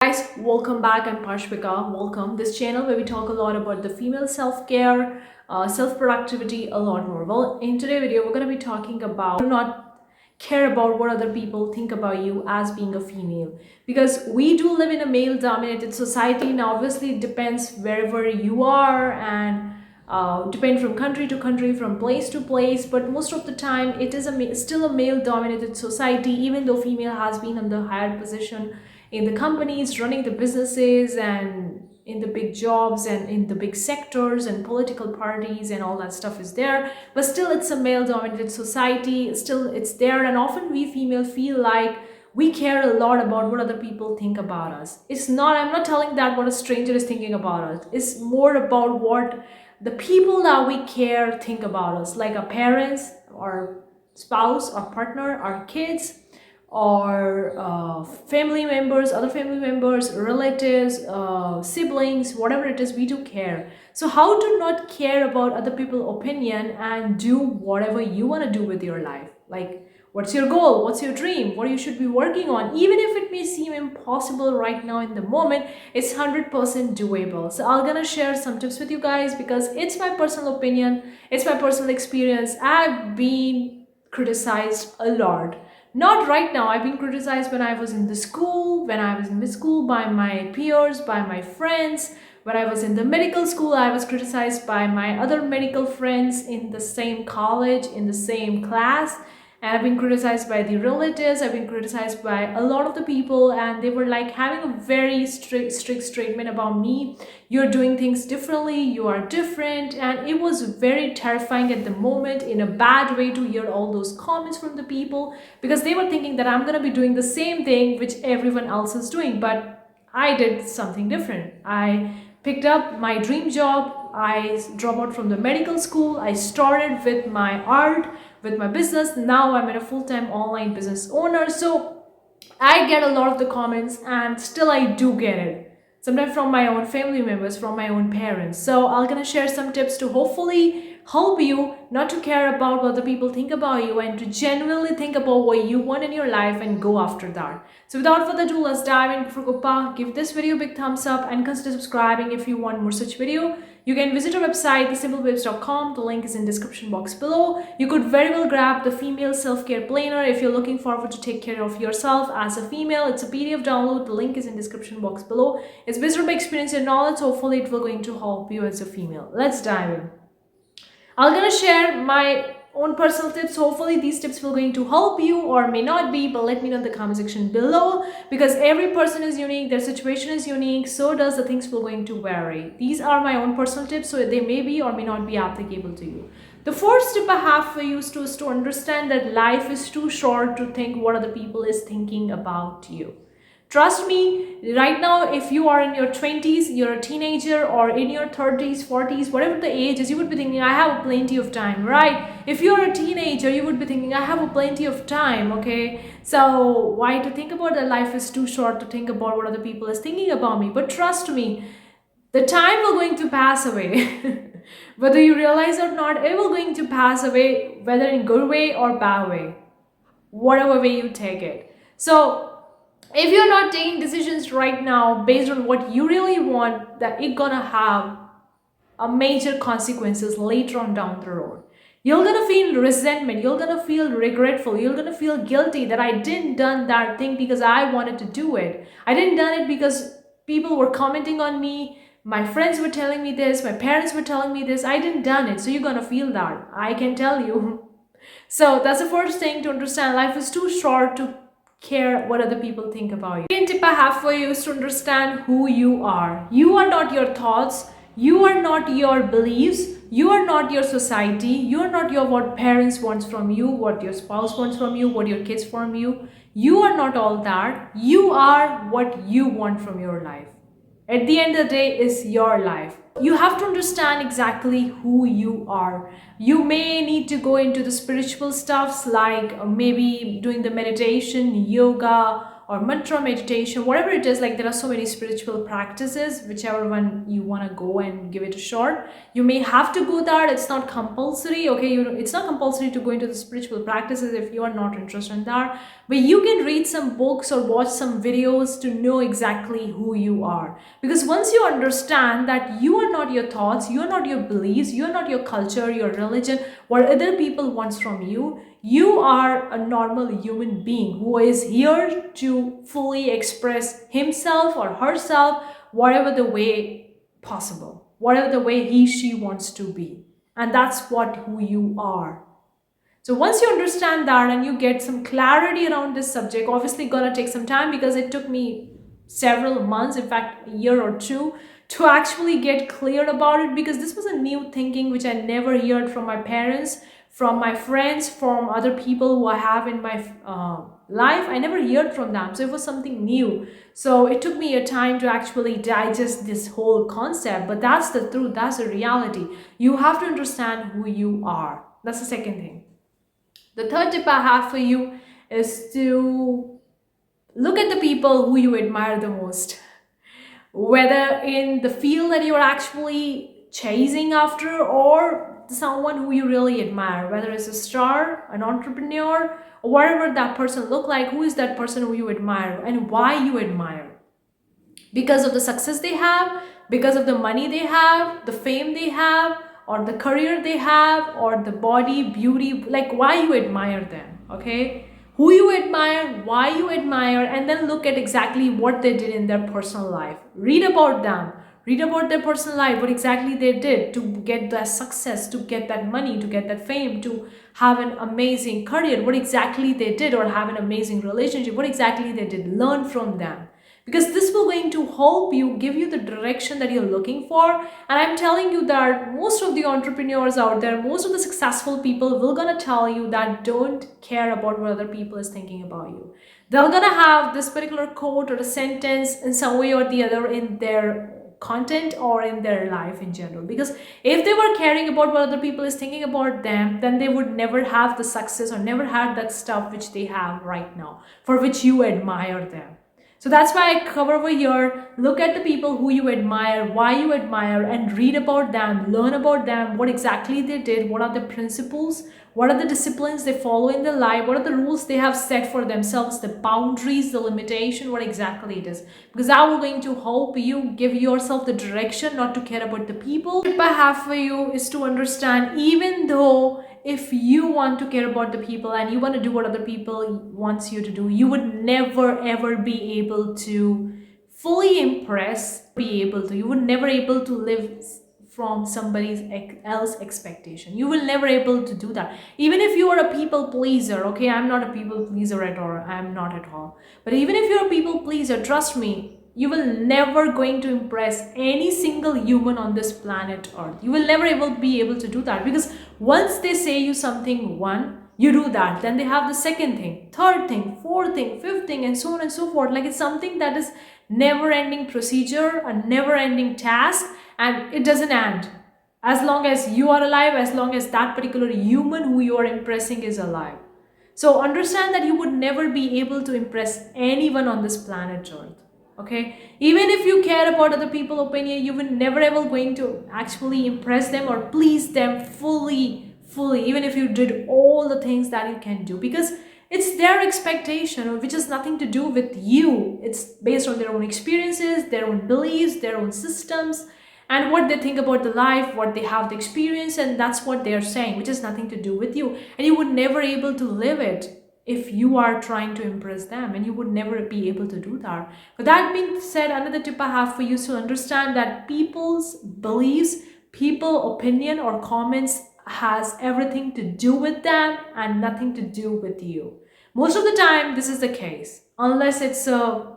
guys, welcome back. I'm Parshvika. Welcome this channel where we talk a lot about the female self-care, self-productivity, a lot more. Well, in today's video, we're going to be talking about not care about what other people think about you as being a female, because we do live in a male-dominated society. Now, obviously, it depends wherever you are and depend from country to country, from place to place, but most of the time it is still a male dominated society, even though female has been on the higher position in the companies running the businesses and in the big jobs and in the big sectors and political parties and all that stuff is there, but still it's a male dominated society. Still it's there, and often we female feel like we care a lot about what other people think about us. I'm not telling that what a stranger is thinking about us. It's more about what the people that we care think about us, like our parents, our spouse, our partner, our kids, or family members, other family members, relatives, siblings, whatever it is, we do care. So how to not care about other people's opinion and do whatever you want to do with your life? Like, what's your goal? What's your dream? What you should be working on? Even if it may seem impossible right now in the moment, it's 100% doable. So I'm gonna share some tips with you guys because it's my personal opinion, it's my personal experience. I've been criticized a lot. Not right now. I've been criticized when I was in the school, when I was in mid school, by my peers, by my friends. When I was in the medical school, I was criticized by my other medical friends in the same college, in the same class. And I've been criticized by the relatives, I've been criticized by a lot of the people, and they were like having a very strict statement about me. You're doing things differently, you are different, and it was very terrifying at the moment in a bad way to hear all those comments from the people, because they were thinking that I'm gonna be doing the same thing which everyone else is doing, but I did something different. I picked up my dream job. I dropped out from the medical school. I started with my art, with my business. Now I'm a full-time online business owner. So I get a lot of the comments, and still I do get it. Sometimes from my own family members, from my own parents. So I'm gonna share some tips to hopefully help you not to care about what the people think about you and to genuinely think about what you want in your life and go after that. So without further ado, let's dive in. Before Gopal, give this video a big thumbs up and consider subscribing if you want more such video. You can visit our website, thesimplewaves.com. The link is in description box below. You could very well grab the female self-care planner if you're looking forward to take care of yourself as a female. It's a PDF download. The link is in description box below. It's based on my experience and knowledge. Hopefully it will going to help you as a female. Let's dive in. I'm gonna share my own personal tips. Hopefully these tips will going to help you or may not be, but let me know in the comment section below, because every person is unique, their situation is unique, so does the things will going to vary. These are my own personal tips, so they may be or may not be applicable to you. The first tip I have for you is to understand that life is too short to think what other people is thinking about you. Trust me, right now, if you are in your 20s, you're a teenager, or in your 30s, 40s, whatever the age is, you would be thinking, I have plenty of time, right? If you're a teenager, you would be thinking, I have plenty of time, okay? So why to think about that life is too short to think about what other people is thinking about me? But trust me, the time will going to pass away. Whether you realize or not, it will going to pass away, whether in good way or bad way, whatever way you take it. So if you're not taking decisions right now based on what you really want, that it's gonna have a major consequences later on down the road. You're gonna feel resentment, you're gonna feel regretful, you're gonna feel guilty that I didn't done that thing because I wanted to do it. I didn't done it because people were commenting on me, my friends were telling me this, my parents were telling me this, I didn't done it. So you're gonna feel that, I can tell you. So that's the first thing to understand. Life is too short to care what other people think about you. The second tip I have for you is to understand who you are. You are not your thoughts, you are not your beliefs, you are not your society, you are not your what parents wants from you, what your spouse wants from you, what your kids from you. You are not all that. You are what you want from your life. At the end of the day, is your life. You have to understand exactly who you are. You may need to go into the spiritual stuffs, like maybe doing the meditation, yoga, or mantra meditation, whatever it is. Like, there are so many spiritual practices, whichever one you want to go and give it a shot. You may have to go there, it's not compulsory, okay? It's not compulsory to go into the spiritual practices if you are not interested in that, but you can read some books or watch some videos to know exactly who you are. Because once you understand that you are not your thoughts, you are not your beliefs, you are not your culture, your religion, what other people want from you, you are a normal human being who is here to fully express himself or herself whatever the way possible, whatever the way she wants to be. And that's what who you are. So once you understand that and you get some clarity around this subject, obviously gonna take some time, because it took me several months, in fact a year or two, to actually get clear about it, because this was a new thinking which I never heard from my parents, from my friends, from other people who I have in my life. I never heard from them, so it was something new. So it took me a time to actually digest this whole concept, but that's the truth, that's the reality. You have to understand who you are. That's the second thing. The third tip I have for you is to look at the people who you admire the most, whether in the field that you're actually chasing after, or someone who you really admire, whether it's a star, an entrepreneur, or whatever that person look like. Who is that person who you admire, and why you admire? Because of the success they have, because of the money they have, the fame they have, or the career they have, or the body, beauty, like why you admire them, okay? Who you admire, why you admire, and then look at exactly what they did in their personal life. Read about them. Read about their personal life, what exactly they did to get that success, to get that money, to get that fame, to have an amazing career, what exactly they did, or have an amazing relationship, what exactly they did. Learn from them, because this will going to help you, give you the direction that you're looking for. And I'm telling you that most of the entrepreneurs out there, most of the successful people will gonna tell you that don't care about what other people is thinking about you. They're gonna have this particular quote or a sentence in some way or the other in their content or in their life in general, because if they were caring about what other people is thinking about them, then they would never have the success or never had that stuff which they have right now, for which you admire them. So that's why I cover over here. Look at the people who you admire, why you admire, and read about them, learn about them, what exactly they did, what are the principles, what are the disciplines they follow in their life, what are the rules they have set for themselves, the boundaries, the limitation, what exactly it is. Because that will going to help you give yourself the direction not to care about the people. The tip I have for you is to understand, even though if you want to care about the people and you want to do what other people wants you to do, you would never ever be able to fully impress, you would never able to live from somebody else expectation. You will never able to do that. Even if you are a people pleaser, okay, I'm not a people pleaser at all, I'm not at all, but even if you're a people pleaser, trust me, you will never going to impress any single human on this planet Earth. You will never be able to do that, because once they say you something one, you do that, then they have the second thing, third thing, fourth thing, fifth thing, and so on and so forth. Like, it's something that is never ending procedure, a never ending task, and it doesn't end. As long as you are alive, as long as that particular human who you are impressing is alive. So understand that you would never be able to impress anyone on this planet Earth. Okay, even if you care about other people's opinion, you will never ever going to actually impress them or please them fully, even if you did all the things that you can do, because it's their expectation, which has nothing to do with you. It's based on their own experiences, their own beliefs, their own systems, and what they think about the life, what they have the experience, and that's what they're saying, which has nothing to do with you. And you would never able to live it if you are trying to impress them, and you would never be able to do that. But that being said, another tip I have for you is to understand that people's beliefs, people opinion or comments has everything to do with them and nothing to do with you. Most of the time this is the case, unless it's a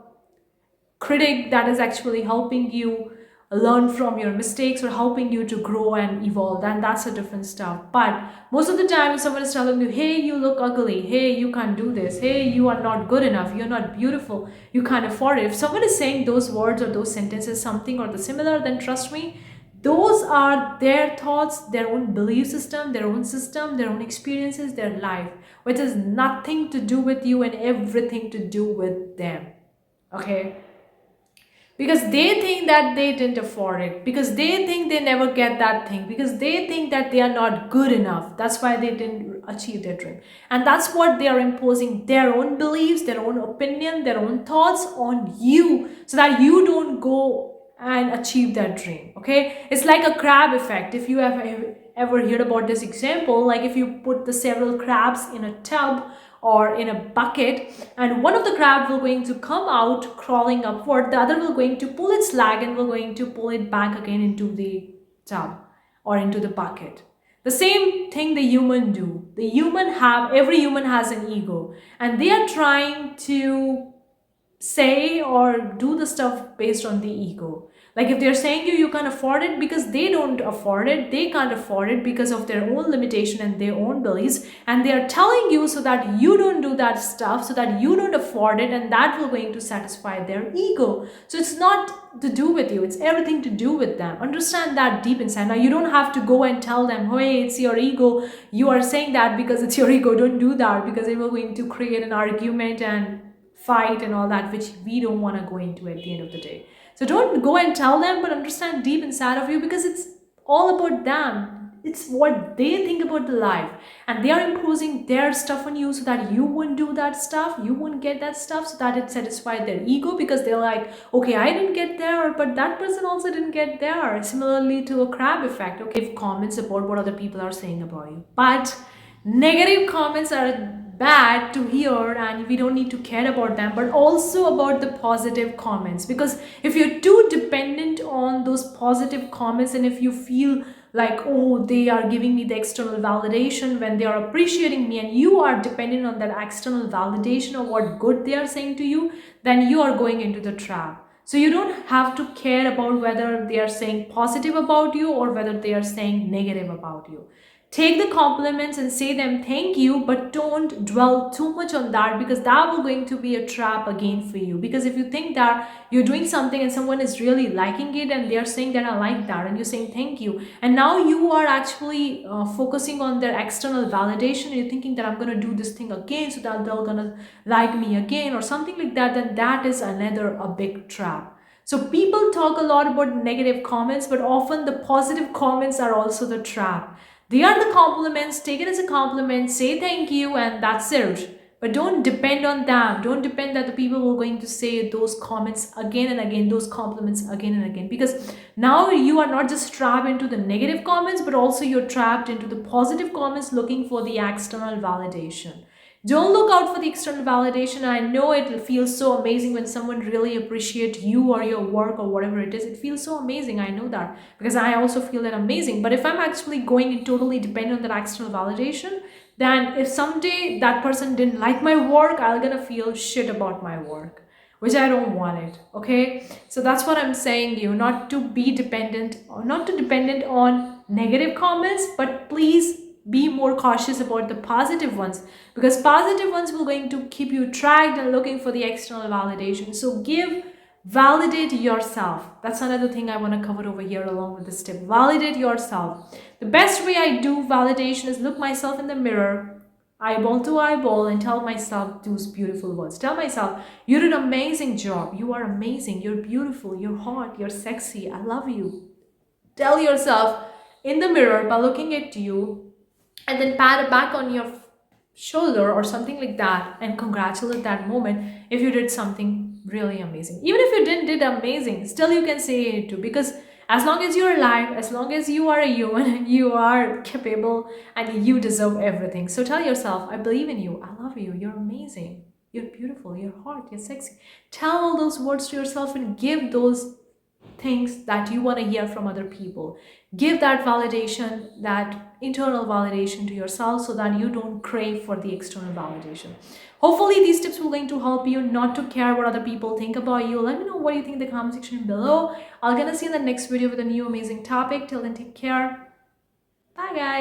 critic that is actually helping you learn from your mistakes or helping you to grow and evolve, then that's a different stuff. But most of the time, if someone is telling you, hey, you look ugly, hey, you can't do this, hey, you are not good enough, you're not beautiful, you can't afford it, if someone is saying those words or those sentences, something or the similar, then trust me, Those are their thoughts, their own belief system, their own experiences, their life, which has nothing to do with you and everything to do with them. Okay? Because they think that they didn't afford it, because they think they never get that thing, because they think that they are not good enough. That's why they didn't achieve their dream. And that's what they are imposing, their own beliefs, their own opinion, their own thoughts on you, so that you don't go and achieve that dream. Okay, it's like a crab effect. If you have ever heard about this example, like if you put the several crabs in a tub or in a bucket, and one of the crab will going to come out crawling upward, the other will going to pull its leg and will going to pull it back again into the tub or into the bucket. The same thing the human do. Every human has an ego, and they are trying to say or do the stuff based on the ego. Like if they're saying you can't afford it, because they don't afford it, they can't afford it because of their own limitation and their own beliefs, and they are telling you so that you don't do that stuff, so that you don't afford it, and that will going to satisfy their ego. So it's not to do with you, it's everything to do with them. Understand that deep inside. Now you don't have to go and tell them, hey, it's your ego, you are saying that because it's your ego. Don't do that, because it will going to create an argument and fight and all that, which we don't want to go into at the end of the day. So don't go and tell them, but understand deep inside of you, because it's all about them. It's what they think about the life, and they are imposing their stuff on you so that you won't do that stuff, you won't get that stuff, so that it satisfies their ego, because they're like, okay, I didn't get there, but that person also didn't get there. Similarly to a crab effect. Okay, comments about what other people are saying about you, but negative comments are bad to hear, and we don't need to care about them, but also about the positive comments. Because if you're too dependent on those positive comments, and if you feel like, oh, they are giving me the external validation when they are appreciating me, and you are dependent on that external validation of what good they are saying to you, then you are going into the trap. So you don't have to care about whether they are saying positive about you or whether they are saying negative about you. Take the compliments and say them thank you, but don't dwell too much on that, because that will going to be a trap again for you. Because if you think that you're doing something and someone is really liking it and they are saying that I like that, and you're saying thank you, and now you are actually focusing on their external validation, and you're thinking that I'm going to do this thing again so that they're going to like me again or something like that, then that is a big trap. So people talk a lot about negative comments, but often the positive comments are also the trap. They are the compliments, take it as a compliment, say thank you, and that's it. But don't depend on them. Don't depend that the people will going to say those comments again and again, those compliments again and again. Because now you are not just trapped into the negative comments, but also you're trapped into the positive comments looking for the external validation. Don't look out for the external validation. I know it feels so amazing when someone really appreciates you or your work or whatever it is. It feels so amazing. I know that, because I also feel that amazing. But if I'm actually going and totally dependent on that external validation, then if someday that person didn't like my work, I'm gonna feel shit about my work, which I don't want it. Okay, so that's what I'm saying, you not to be dependent, or not to dependent on negative comments, but please be more cautious about the positive ones, because positive ones will going to keep you tracked and looking for the external validation. So validate yourself. That's another thing I want to cover over here along with this tip. Validate yourself. The best way I do validation is look myself in the mirror, eyeball to eyeball, and tell myself those beautiful words. Tell myself, you did an amazing job, you are amazing, you're beautiful, you're hot, you're sexy, I love you. Tell yourself in the mirror by looking at you, and then pat a back on your shoulder or something like that, and congratulate that moment if you did something really amazing. Even if you didn't did amazing, still you can say it too, because as long as you're alive, as long as you are a human, you are capable and you deserve everything. So tell yourself, I believe in you, I love you, you're amazing, you're beautiful, you're hot, you're sexy. Tell all those words to yourself and give those things that you want to hear from other people. Give that validation, that internal validation to yourself, so that you don't crave for the external validation. Hopefully these tips will going to help you not to care what other people think about you. Let me know what you think in the comment section below. I'll gonna see you in the next video with a new amazing topic. Till then, take care. Bye guys.